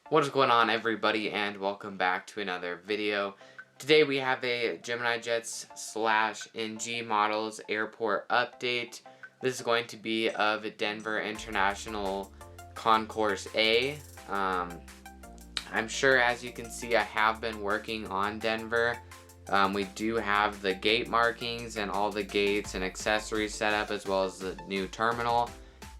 What is going on, everybody, and welcome back to another video. Today we have a Gemini Jets / NG models airport update. This is going to be of Denver International Concourse A. I'm sure, as you can see, I have been working on Denver. We do have the gate markings and all the gates and accessories set up, as well as the new terminal.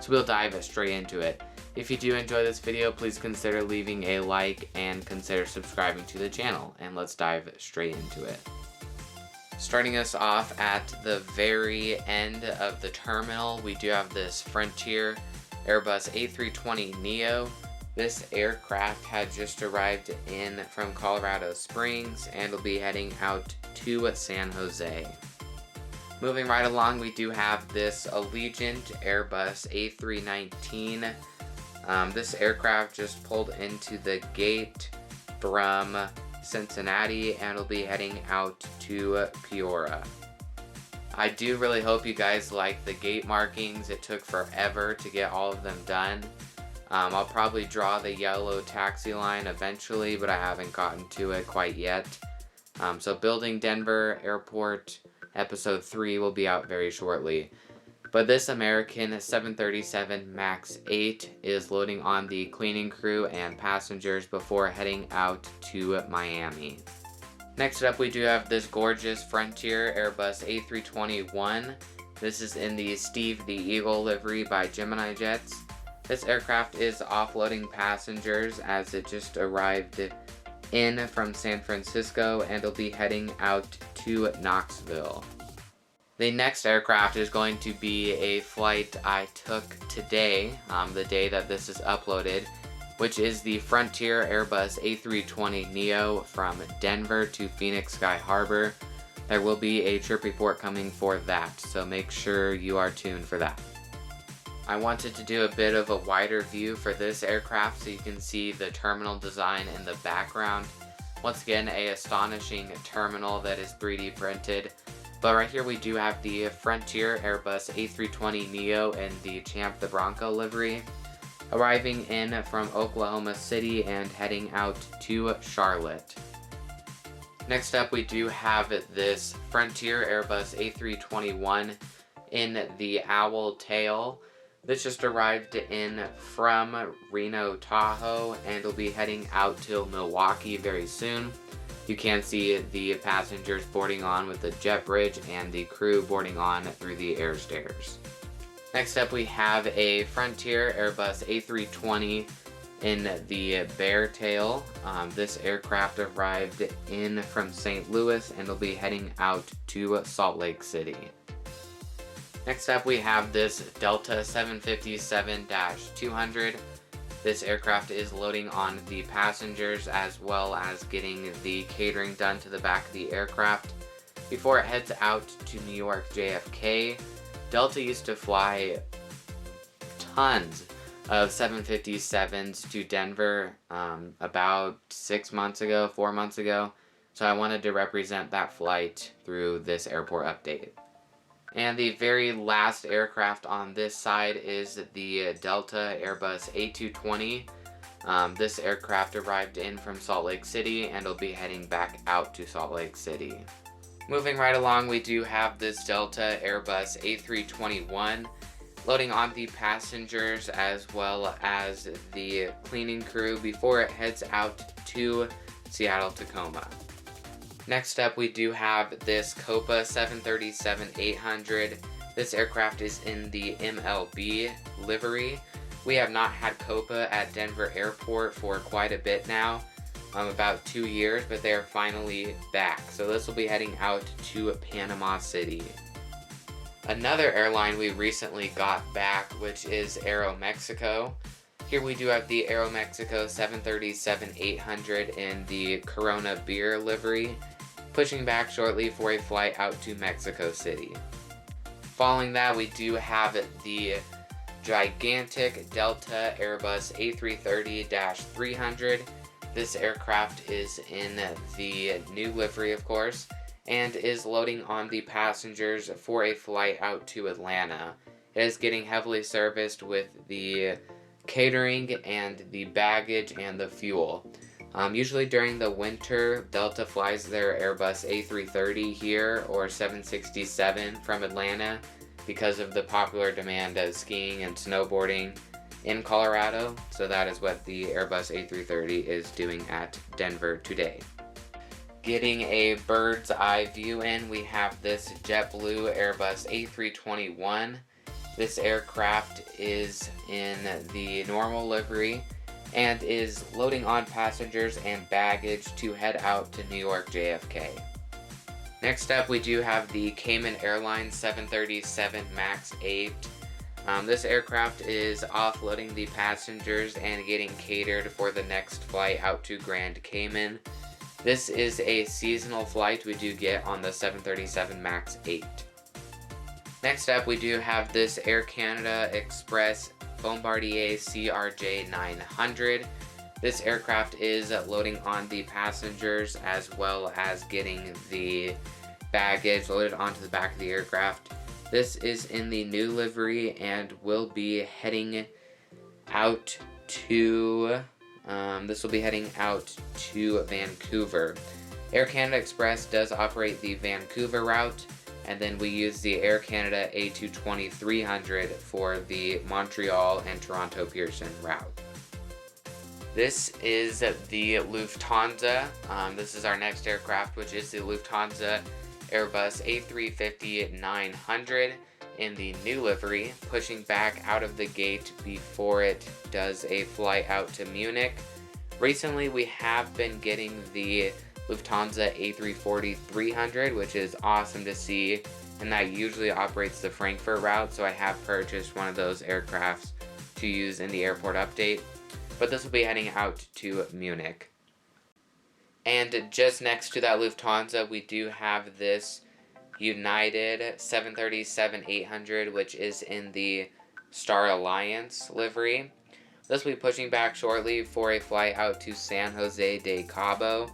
So we'll dive straight into it. If you do enjoy this video, please consider leaving a like and consider subscribing to the channel, and let's dive straight into it. Starting us off at the very end of the terminal, we do have this Frontier Airbus A320neo. This aircraft had just arrived in from Colorado Springs and will be heading out to San Jose. Moving right along, we do have this Allegiant Airbus A319. This aircraft just pulled into the gate from Cincinnati and will be heading out to Peoria. I do really hope you guys like the gate markings. It took forever to get all of them done. I'll probably draw the yellow taxi line eventually, but I haven't gotten to it quite yet. So Building Denver Airport Episode 3 will be out very shortly. But this American 737 MAX 8 is loading on the cleaning crew and passengers before heading out to Miami. Next up, we do have this gorgeous Frontier Airbus A321. This is in the Steve the Eagle livery by Gemini Jets. This aircraft is offloading passengers as it just arrived in from San Francisco and will be heading out to Knoxville. The next aircraft is going to be a flight I took today, the day that this is uploaded, which is the Frontier Airbus A320neo from Denver to Phoenix Sky Harbor. There will be a trip report coming for that, so make sure you are tuned for that. I wanted to do a bit of a wider view for this aircraft so you can see the terminal design in the background. Once again, an astonishing terminal that is 3D printed. But right here we do have the Frontier Airbus A320neo in the Champ the Bronco livery, arriving in from Oklahoma City and heading out to Charlotte. Next up, we do have this Frontier Airbus A321 in the Owl Tail. This just arrived in from Reno, Tahoe, and will be heading out to Milwaukee very soon. You can see the passengers boarding on with the jet bridge and the crew boarding on through the air stairs. Next up, we have a Frontier Airbus A320 in the Bear Tail. This aircraft arrived in from St. Louis and will be heading out to Salt Lake City. Next up, we have this Delta 757-200. This aircraft is loading on the passengers as well as getting the catering done to the back of the aircraft before it heads out to New York JFK. Delta used to fly tons of 757s to Denver about 4 months ago, so I wanted to represent that flight through this airport update. And the very last aircraft on this side is the Delta Airbus A220. This aircraft arrived in from Salt Lake City and will be heading back out to Salt Lake City. Moving right along, we do have this Delta Airbus A321 loading on the passengers as well as the cleaning crew before it heads out to Seattle Tacoma. Next up, we do have this Copa 737-800. This aircraft is in the MLB livery. We have not had Copa at Denver Airport for quite a bit now, about 2 years, but they are finally back. So this will be heading out to Panama City. Another airline we recently got back, which is Aeromexico. Here we do have the Aeromexico 737-800 in the Corona Beer livery, pushing back shortly for a flight out to Mexico City. Following that, we do have the gigantic Delta Airbus A330-300. This aircraft is in the new livery, of course, and is loading on the passengers for a flight out to Atlanta. It is getting heavily serviced with the catering, and the baggage and the fuel. Usually during the winter, Delta flies their Airbus A330 here or 767 from Atlanta because of the popular demand of skiing and snowboarding in Colorado. So that is what the Airbus A330 is doing at Denver today. Getting a bird's eye view in, we have this JetBlue Airbus A321. This aircraft is in the normal livery and is loading on passengers and baggage to head out to New York JFK. Next up, we do have the Cayman Airlines 737 MAX 8. This aircraft is offloading the passengers and getting catered for the next flight out to Grand Cayman. This is a seasonal flight we do get on the 737 MAX 8. Next up, we do have this Air Canada Express Bombardier CRJ 900. This aircraft is loading on the passengers as well as getting the baggage loaded onto the back of the aircraft. This is in the new livery and will be heading out to Vancouver. Air Canada Express does operate the Vancouver route, and then we use the Air Canada A220-300 for the Montreal and Toronto Pearson route. This is the Lufthansa. This is our next aircraft, which is the Lufthansa Airbus A350-900 in the new livery, pushing back out of the gate before it does a flight out to Munich. Recently, we have been getting the Lufthansa A340-300, which is awesome to see, and that usually operates the Frankfurt route, so I have purchased one of those aircrafts to use in the airport update, but this will be heading out to Munich. And just next to that Lufthansa, we do have this United 737-800, which is in the Star Alliance livery. This will be pushing back shortly for a flight out to San Jose de Cabo.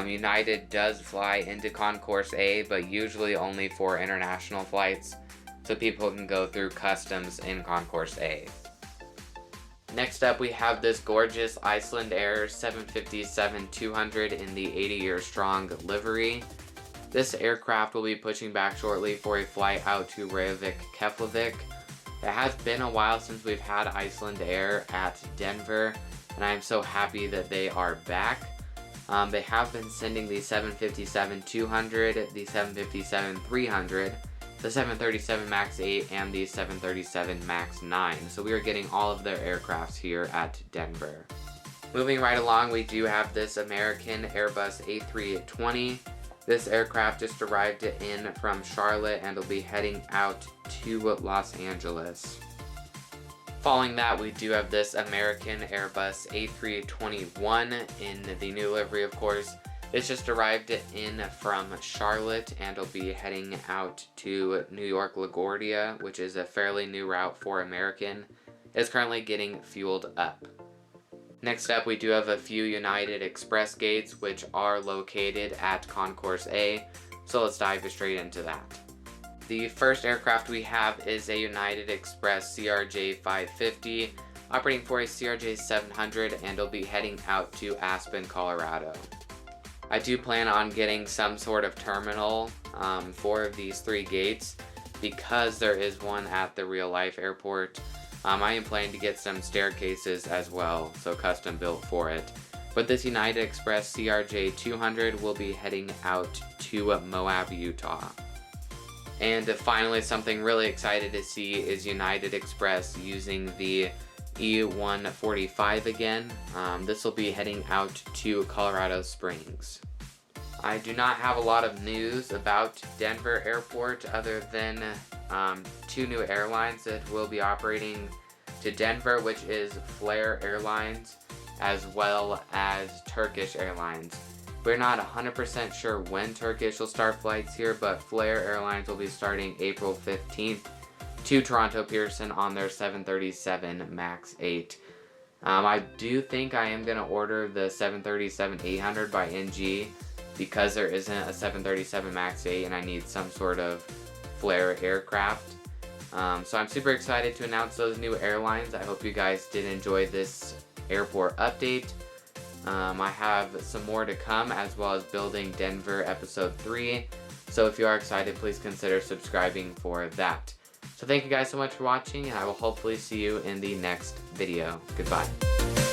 United does fly into Concourse A, but usually only for international flights, so people can go through customs in Concourse A. Next up, we have this gorgeous Icelandair 757-200 in the 80-year strong livery. This aircraft will be pushing back shortly for a flight out to Reykjavik, Keflavik. It has been a while since we've had Icelandair at Denver, and I'm so happy that they are back. They have been sending the 757-200, the 757-300, the 737 MAX 8, and the 737 MAX 9. So we are getting all of their aircrafts here at Denver. Moving right along, we do have this American Airbus A320. This aircraft just arrived in from Charlotte and will be heading out to Los Angeles. Following that, we do have this American Airbus A321 in the new livery, of course. This just arrived in from Charlotte and will be heading out to New York LaGuardia, which is a fairly new route for American. It's currently getting fueled up. Next up, we do have a few United Express gates, which are located at Concourse A, so let's dive straight into that. The first aircraft we have is a United Express CRJ 550, operating for a CRJ 700, and will be heading out to Aspen, Colorado. I do plan on getting some sort of terminal for these three gates because there is one at the real life airport. I am planning to get some staircases as well, so custom built for it. But this United Express CRJ 200 will be heading out to Moab, Utah. And finally, something really excited to see is United Express using the E145 again. This will be heading out to Colorado Springs. I do not have a lot of news about Denver Airport other than two new airlines that will be operating to Denver, which is Flair Airlines as well as Turkish Airlines. We're not 100% sure when Turkish will start flights here, but Flair Airlines will be starting April 15th to Toronto Pearson on their 737 MAX 8. I do think I am going to order the 737-800 by NG because there isn't a 737 MAX 8 and I need some sort of Flair aircraft. So I'm super excited to announce those new airlines. I hope you guys did enjoy this airport update. I have some more to come, as well as building Denver episode 3. So if you are excited, please consider subscribing for that. So thank you guys so much for watching, and I will hopefully see you in the next video. Goodbye.